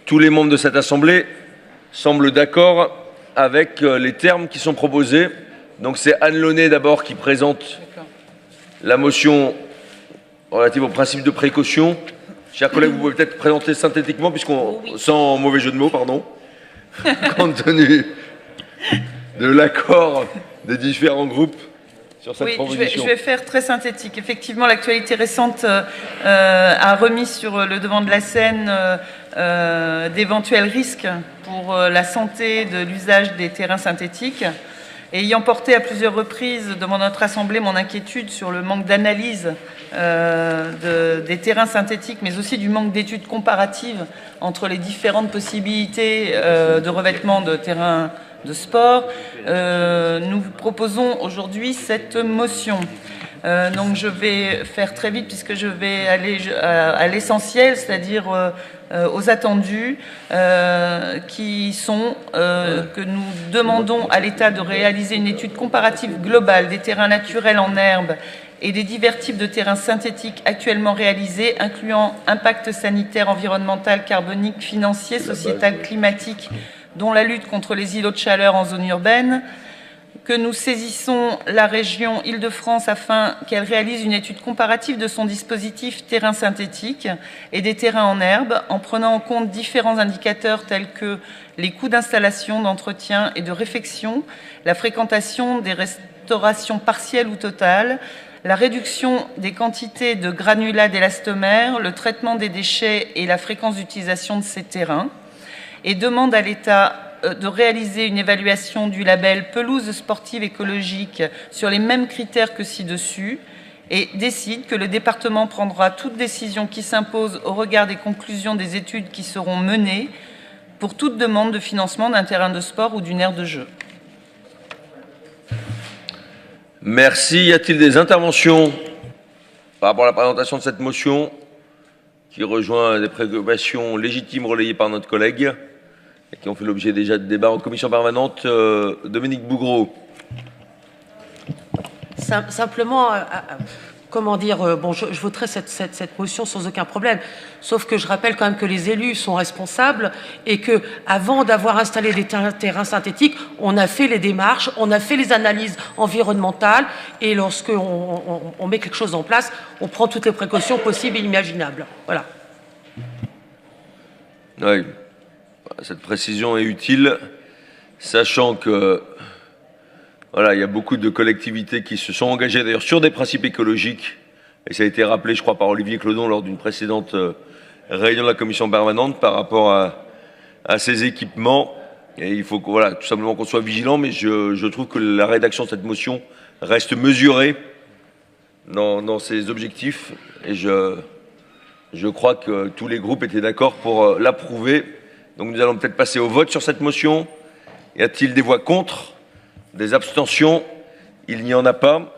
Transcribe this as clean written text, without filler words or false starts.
tous les membres de cette Assemblée semblent d'accord avec les termes qui sont proposés. Donc c'est Anne Launay d'abord qui présente la motion relative au principe de précaution. Chers collègues, vous pouvez peut-être présenter synthétiquement, sans mauvais jeu de mots, pardon, compte tenu de l'accord des différents groupes sur cette proposition. Je vais faire très synthétique. Effectivement, l'actualité récente a remis sur le devant de la scène d'éventuels risques pour la santé de l'usage des terrains synthétiques. Et ayant porté à plusieurs reprises devant notre Assemblée mon inquiétude sur le manque d'analyse des terrains synthétiques, mais aussi du manque d'études comparatives entre les différentes possibilités de revêtement de terrains de sport, nous vous proposons aujourd'hui cette motion. Donc je vais faire très vite puisque je vais aller à l'essentiel, c'est-à-dire aux attendus, qui sont que nous demandons à l'État de réaliser une étude comparative globale des terrains naturels en herbe et des divers types de terrains synthétiques actuellement réalisés, incluant impact sanitaire, environnemental, carbonique, financier, sociétal, climatique, dont la lutte contre les îlots de chaleur en zone urbaine, que nous saisissons la région Île-de-France afin qu'elle réalise une étude comparative de son dispositif terrain synthétique et des terrains en herbe, en prenant en compte différents indicateurs tels que les coûts d'installation, d'entretien et de réfection, la fréquentation des restaurations partielles ou totales, la réduction des quantités de granulats d'élastomère, le traitement des déchets et la fréquence d'utilisation de ces terrains, et demande à l'État de réaliser une évaluation du label pelouse sportive écologique sur les mêmes critères que ci-dessus, et décide que le département prendra toute décision qui s'impose au regard des conclusions des études qui seront menées pour toute demande de financement d'un terrain de sport ou d'une aire de jeu. Merci. Y a-t-il des interventions par rapport à la présentation de cette motion qui rejoint des préoccupations légitimes relayées par notre collègue et qui ont fait l'objet déjà de débats en commission permanente? Dominique Bougreau. Simplement, comment dire, bon, je voterai cette motion sans aucun problème, sauf que je rappelle quand même que les élus sont responsables et que, avant d'avoir installé des terrains synthétiques, on a fait les démarches, on a fait les analyses environnementales, et lorsqu'on met quelque chose en place, on prend toutes les précautions possibles et imaginables. Voilà. Oui, cette précision est utile, sachant que voilà, il y a beaucoup de collectivités qui se sont engagées d'ailleurs sur des principes écologiques, et ça a été rappelé, je crois, par Olivier Clodon lors d'une précédente réunion de la commission permanente par rapport à ces équipements. Et il faut voilà, tout simplement qu'on soit vigilant, mais je trouve que la rédaction de cette motion reste mesurée dans ses objectifs, et je crois que tous les groupes étaient d'accord pour l'approuver. Donc nous allons peut-être passer au vote sur cette motion. Y a-t-il des voix contre? Des abstentions? Il n'y en a pas.